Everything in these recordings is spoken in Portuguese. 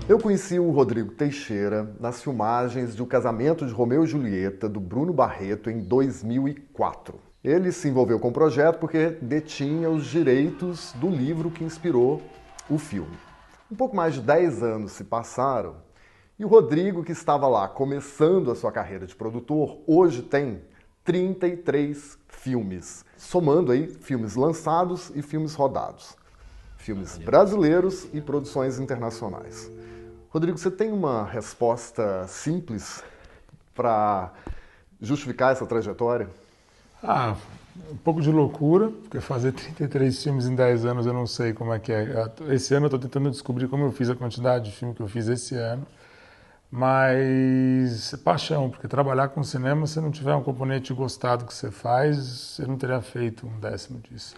Eu conheci o Rodrigo Teixeira nas filmagens de O Casamento de Romeu e Julieta, do Bruno Barreto, em 2004. Ele se envolveu com o projeto porque detinha os direitos do livro que inspirou o filme. Um pouco mais de 10 anos se passaram e o Rodrigo, que estava lá começando a sua carreira de produtor, hoje tem 33 filmes, somando aí filmes lançados e filmes rodados. Filmes brasileiros e produções internacionais. Rodrigo, você tem uma resposta simples para justificar essa trajetória? Um pouco de loucura, porque fazer 33 filmes em 10 anos eu não sei como é que é. Esse ano eu estou tentando descobrir como eu fiz a quantidade de filme que eu fiz esse ano. Mas paixão, porque trabalhar com cinema, se não tiver um componente gostado que você faz, você não teria feito um décimo disso.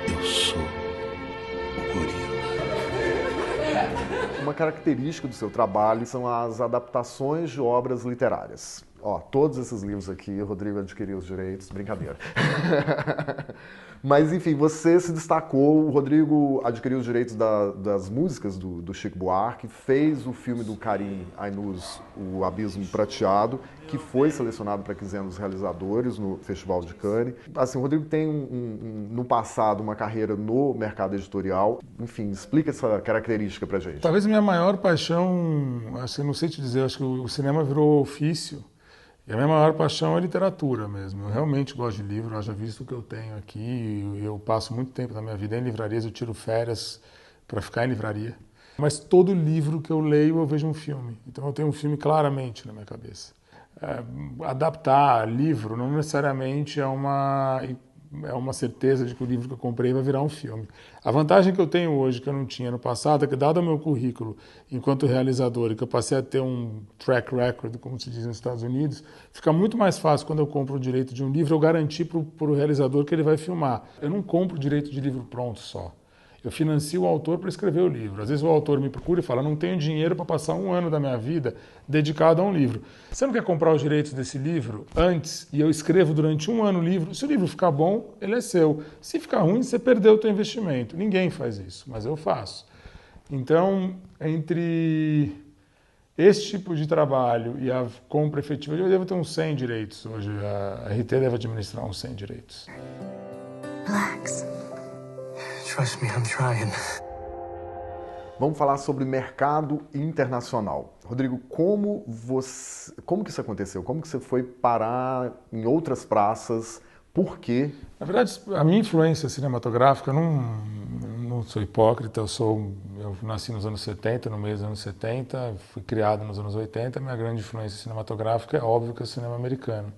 Eu sou o gorila. Uma característica do seu trabalho são as adaptações de obras literárias. Ó, todos esses livros aqui, o Rodrigo adquiriu os direitos, brincadeira. Mas, enfim, você se destacou, o Rodrigo adquiriu os direitos das músicas do Chico Buarque, fez o filme do Karim Ainuz, O Abismo Prateado, que foi selecionado para a quinzena dos realizadores no Festival de Cannes. Assim, o Rodrigo tem, no passado, uma carreira no mercado editorial. Enfim, explica essa característica pra gente. Talvez a minha maior paixão, assim, não sei te dizer, acho que o cinema virou ofício. E a minha maior paixão é a literatura mesmo. Eu realmente gosto de livro, haja visto o que eu tenho aqui. Eu passo muito tempo da minha vida em livrarias, eu tiro férias para ficar em livraria. Mas todo livro que eu leio, eu vejo um filme. Então eu tenho um filme claramente na minha cabeça. Adaptar livro não necessariamente é uma certeza de que o livro que eu comprei vai virar um filme. A vantagem que eu tenho hoje, que eu não tinha no passado, é que dado o meu currículo enquanto realizador e que eu passei a ter um track record, como se diz nos Estados Unidos, fica muito mais fácil quando eu compro o direito de um livro, eu garantir para o realizador que ele vai filmar. Eu não compro o direito de livro pronto só. Eu financio o autor para escrever o livro. Às vezes o autor me procura e fala, não tenho dinheiro para passar um ano da minha vida dedicado a um livro. Você não quer comprar os direitos desse livro antes e eu escrevo durante um ano o livro? Se o livro ficar bom, ele é seu. Se ficar ruim, você perdeu o seu investimento. Ninguém faz isso, mas eu faço. Então, entre esse tipo de trabalho e a compra efetiva, eu devo ter uns 100 direitos hoje. A RT deve administrar uns 100 direitos. Relax. Trust me, I'm trying. Vamos falar sobre mercado internacional. Rodrigo, como que isso aconteceu? Como que você foi parar em outras praças? Por quê? Na verdade, a minha influência cinematográfica, eu não sou hipócrita, eu nasci nos anos 70, no meio dos anos 70, fui criado nos anos 80, minha grande influência cinematográfica é óbvio que é o cinema americano.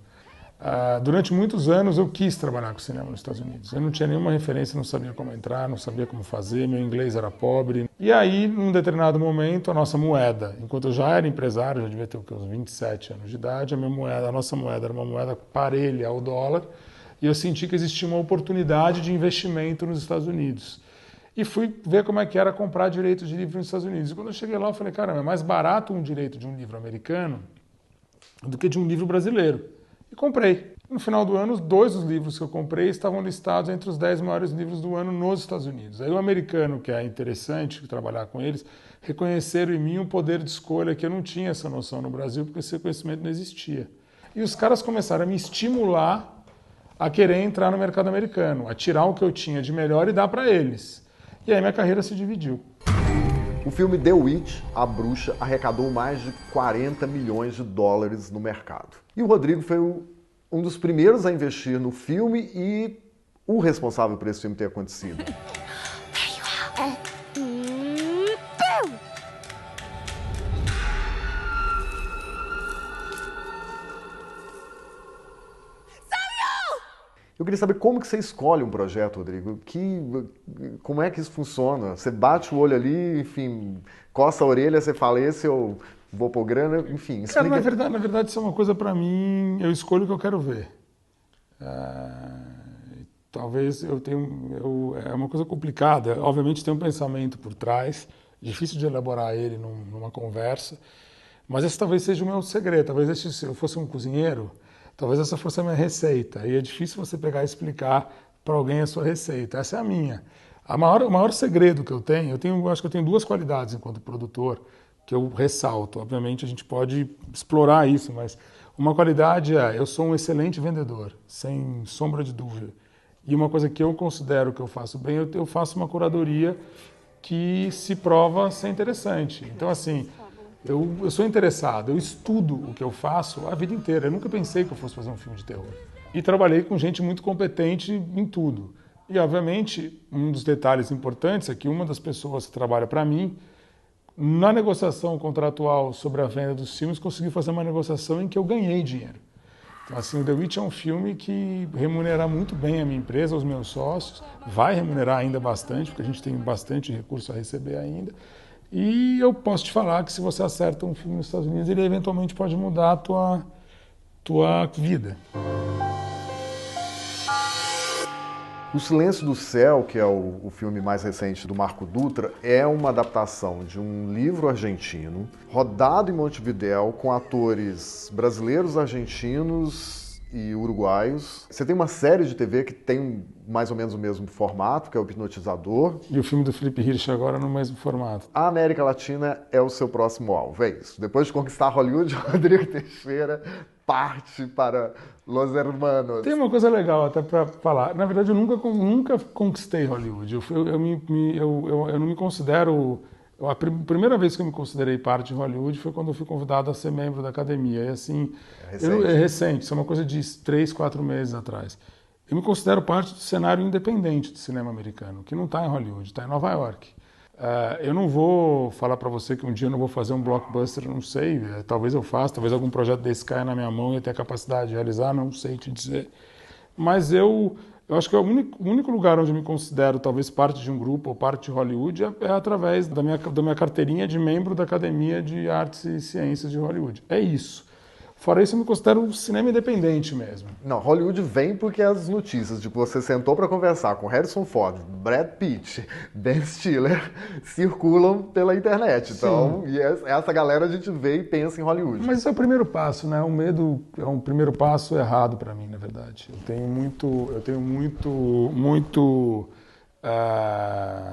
Durante muitos anos eu quis trabalhar com cinema nos Estados Unidos. Eu não tinha nenhuma referência, não sabia como entrar, não sabia como fazer, meu inglês era pobre. E aí, num determinado momento, a nossa moeda, enquanto eu já era empresário, já devia ter uns 27 anos de idade, a nossa moeda era uma moeda parelha ao dólar, e eu senti que existia uma oportunidade de investimento nos Estados Unidos. E fui ver como é que era comprar direitos de livro nos Estados Unidos. E quando eu cheguei lá, eu falei, caramba, é mais barato um direito de um livro americano do que de um livro brasileiro. E comprei. No final do ano, 2 dos livros que eu comprei estavam listados entre os 10 maiores livros do ano nos Estados Unidos. Aí o americano, que é interessante trabalhar com eles, reconheceram em mim um poder de escolha que eu não tinha essa noção no Brasil, porque esse conhecimento não existia. E os caras começaram a me estimular a querer entrar no mercado americano, a tirar o que eu tinha de melhor e dar para eles. E aí minha carreira se dividiu. O filme The Witch, A Bruxa, arrecadou mais de 40 milhões de dólares no mercado. E o Rodrigo foi um dos primeiros a investir no filme e o responsável por esse filme ter acontecido. Eu queria saber como que você escolhe um projeto, Rodrigo. Como é que isso funciona? Você bate o olho ali, enfim, coça a orelha, você fala, esse eu vou pôr grana, enfim. Explica. Cara, na verdade, isso é uma coisa para mim, eu escolho o que eu quero ver. Talvez é uma coisa complicada. Obviamente tem um pensamento por trás, difícil de elaborar ele numa conversa, mas esse talvez seja o meu segredo. Talvez se eu fosse um cozinheiro, talvez essa fosse a minha receita. E é difícil você pegar e explicar para alguém a sua receita. Essa é a minha. O maior segredo que eu tenho, acho que eu tenho duas qualidades enquanto produtor, que eu ressalto. Obviamente a gente pode explorar isso, mas uma qualidade eu sou um excelente vendedor, sem sombra de dúvida. E uma coisa que eu considero que eu faço bem, eu faço uma curadoria que se prova ser interessante. Então, assim, eu sou interessado, eu estudo o que eu faço a vida inteira. Eu nunca pensei que eu fosse fazer um filme de terror. E trabalhei com gente muito competente em tudo. E, obviamente, um dos detalhes importantes é que uma das pessoas que trabalha para mim, na negociação contratual sobre a venda dos filmes, consegui fazer uma negociação em que eu ganhei dinheiro. Então, assim, o The Witch é um filme que remunera muito bem a minha empresa, os meus sócios, vai remunerar ainda bastante, porque a gente tem bastante recurso a receber ainda. E eu posso te falar que se você acerta um filme nos Estados Unidos, ele eventualmente pode mudar a tua vida. O Silêncio do Céu, que é o filme mais recente do Marco Dutra, é uma adaptação de um livro argentino, rodado em Montevidéu, com atores brasileiros, argentinos e uruguaios. Você tem uma série de TV que tem mais ou menos o mesmo formato, que é o Hipnotizador. E o filme do Felipe Hirsch agora no mesmo formato. A América Latina é o seu próximo alvo, é isso. Depois de conquistar Hollywood, Rodrigo Teixeira parte para Los Hermanos. Tem uma coisa legal até para falar. Na verdade, eu nunca conquistei Hollywood. Eu não me considero... A primeira vez que eu me considerei parte de Hollywood foi quando eu fui convidado a ser membro da academia. E assim, é recente, isso é uma coisa de 3, 4 meses atrás. Eu me considero parte do cenário independente do cinema americano, que não está em Hollywood, está em Nova York. Eu não vou falar para você que um dia eu não vou fazer um blockbuster, não sei, talvez eu faça, talvez algum projeto desse caia na minha mão e eu tenha capacidade de realizar, não sei te dizer. Mas eu acho que é o único lugar onde eu me considero talvez parte de um grupo ou parte de Hollywood é através da minha carteirinha de membro da Academia de Artes e Ciências de Hollywood. É isso. Fora isso, eu me considero um cinema independente mesmo. Não, Hollywood vem porque as notícias de que você sentou para conversar com Harrison Ford, Brad Pitt, Ben Stiller circulam pela internet. Então, e essa galera a gente vê e pensa em Hollywood. Mas isso é o primeiro passo, né? O medo é um primeiro passo errado para mim, na verdade.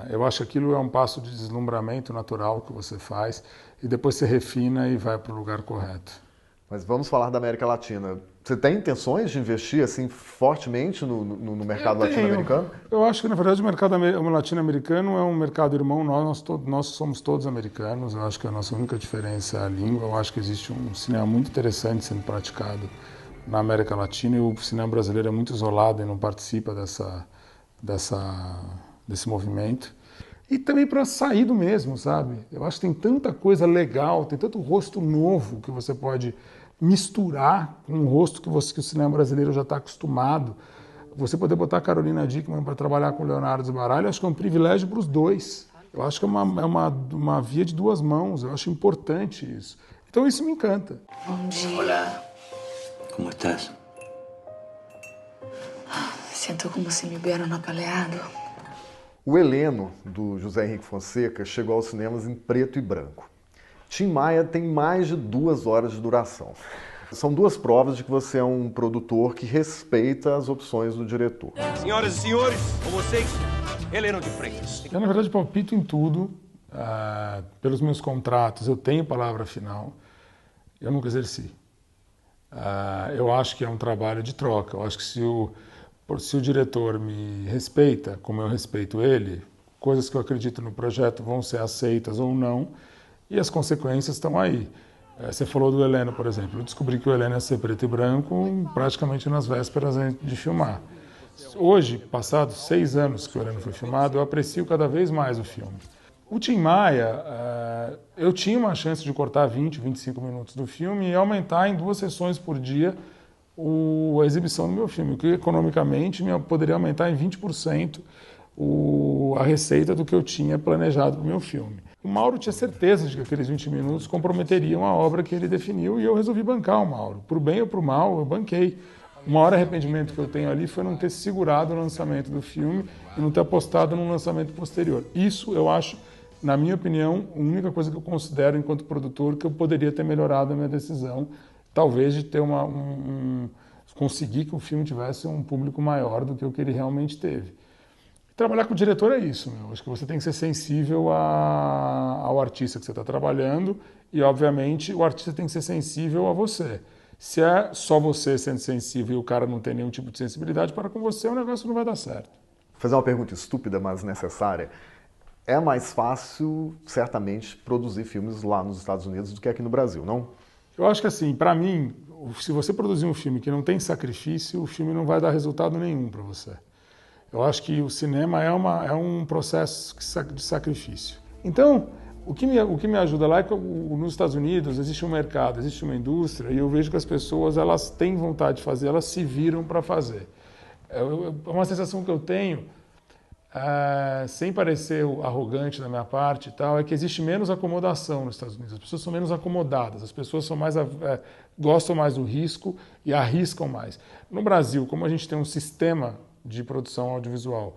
Eu acho que aquilo é um passo de deslumbramento natural que você faz e depois você refina e vai para o lugar correto. Mas vamos falar da América Latina. Você tem intenções de investir assim fortemente no mercado latino-americano? Eu acho que, na verdade, o mercado latino-americano é um mercado irmão. Nós somos todos americanos. Eu acho que a nossa única diferença é a língua. Eu acho que existe um cinema muito interessante sendo praticado na América Latina e o cinema brasileiro é muito isolado e não participa desse movimento. E também para sair do mesmo, sabe? Eu acho que tem tanta coisa legal, tem tanto rosto novo que você pode misturar com um rosto que o cinema brasileiro já está acostumado. Você poder botar a Carolina Dickman para trabalhar com o Leonardo Sbaraglia, eu acho que é um privilégio para os dois. Eu acho que é uma via de duas mãos, eu acho importante isso. Então isso me encanta. Bom dia. Hola. ¿Cómo estás? Siento como si me hubieran apaleado. O Heleno, do José Henrique Fonseca, chegou aos cinemas em preto e branco. Tim Maia tem mais de 2 horas de duração. São 2 provas de que você é um produtor que respeita as opções do diretor. Senhoras e senhores, com vocês, Heleno de Freitas. Eu, na verdade, palpito em tudo. Pelos meus contratos, eu tenho palavra final. Eu nunca exerci. Eu acho que é um trabalho de troca. Eu acho que se o diretor me respeita, como eu respeito ele, coisas que eu acredito no projeto vão ser aceitas ou não, e as consequências estão aí. Você falou do Heleno, por exemplo. Eu descobri que o Heleno ia ser preto e branco praticamente nas vésperas de filmar. Hoje, passados 6 anos que o Heleno foi filmado, eu aprecio cada vez mais o filme. O Tim Maia, eu tinha uma chance de cortar 20, 25 minutos do filme e aumentar em 2 sessões por dia a exibição do meu filme, o que economicamente poderia aumentar em 20% a receita do que eu tinha planejado para o meu filme. O Mauro tinha certeza de que aqueles 20 minutos comprometeriam a obra que ele definiu e eu resolvi bancar o Mauro. Por bem ou por mal, eu banquei. O maior arrependimento que eu tenho ali foi não ter segurado o lançamento do filme e não ter apostado num lançamento posterior. Isso, eu acho, na minha opinião, a única coisa que eu considero enquanto produtor que eu poderia ter melhorado a minha decisão, talvez de ter conseguir que o filme tivesse um público maior do que o que ele realmente teve. Trabalhar com o diretor é isso, meu. Acho que você tem que ser sensível ao artista que você está trabalhando e, obviamente, o artista tem que ser sensível a você. Se é só você sendo sensível e o cara não tem nenhum tipo de sensibilidade para com você, o negócio não vai dar certo. Vou fazer uma pergunta estúpida, mas necessária. É mais fácil, certamente, produzir filmes lá nos Estados Unidos do que aqui no Brasil, não? Eu acho que, assim, para mim, se você produzir um filme que não tem sacrifício, o filme não vai dar resultado nenhum para você. Eu acho que o cinema é um processo de sacrifício. Então, o que me ajuda lá é que nos Estados Unidos existe um mercado, existe uma indústria, e eu vejo que as pessoas elas têm vontade de fazer, elas se viram para fazer. É uma sensação que eu tenho, sem parecer arrogante da minha parte e tal, é que existe menos acomodação nos Estados Unidos. As pessoas são menos acomodadas, as pessoas são gostam mais do risco e arriscam mais. No Brasil, como a gente tem um sistema de produção audiovisual,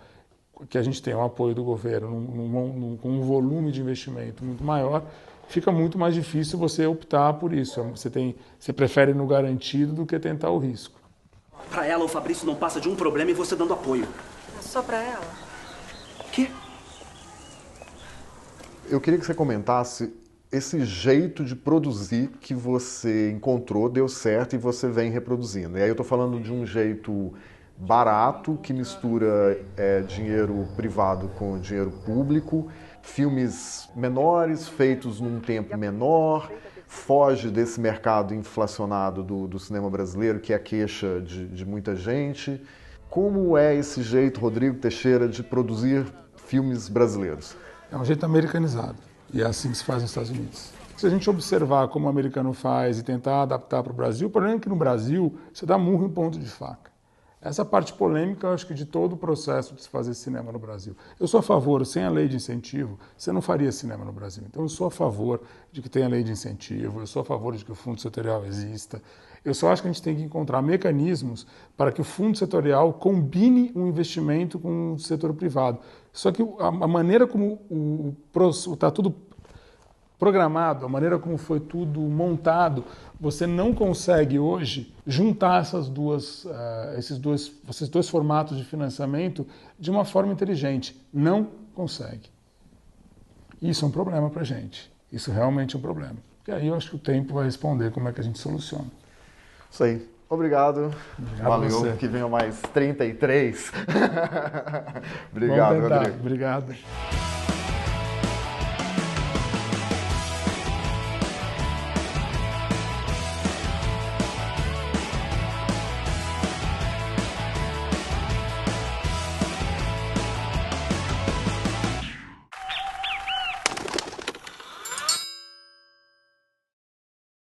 que a gente tem o apoio do governo com um volume de investimento muito maior, fica muito mais difícil você optar por isso. Você prefere no garantido do que tentar o risco. Para ela, o Fabrício não passa de um problema e você dando apoio. É só pra ela? O quê? Eu queria que você comentasse esse jeito de produzir que você encontrou, deu certo e você vem reproduzindo. E aí eu estou falando de um jeito barato, que mistura dinheiro privado com dinheiro público, filmes menores, feitos num tempo menor, foge desse mercado inflacionado do cinema brasileiro, que é a queixa de muita gente. Como é esse jeito, Rodrigo Teixeira, de produzir filmes brasileiros? É um jeito americanizado, e é assim que se faz nos Estados Unidos. Se a gente observar como o americano faz e tentar adaptar para o Brasil, o problema é que no Brasil você dá murro em ponto de faca. Essa parte polêmica, eu acho que de todo o processo de se fazer cinema no Brasil. Eu sou a favor, sem a lei de incentivo, você não faria cinema no Brasil. Então eu sou a favor de que tenha lei de incentivo, eu sou a favor de que o fundo setorial exista. Eu só acho que a gente tem que encontrar mecanismos para que o fundo setorial combine um investimento com o setor privado. Só que a maneira como está tudo programado, a maneira como foi tudo montado, você não consegue hoje juntar esses dois formatos de financiamento de uma forma inteligente. Não consegue. Isso é um problema para a gente. Isso realmente é um problema. E aí eu acho que o tempo vai responder como é que a gente soluciona. Isso aí. Obrigado. Valeu. Você. Que venham mais 33. Obrigado, Vamos tentar. Rodrigo. Obrigado.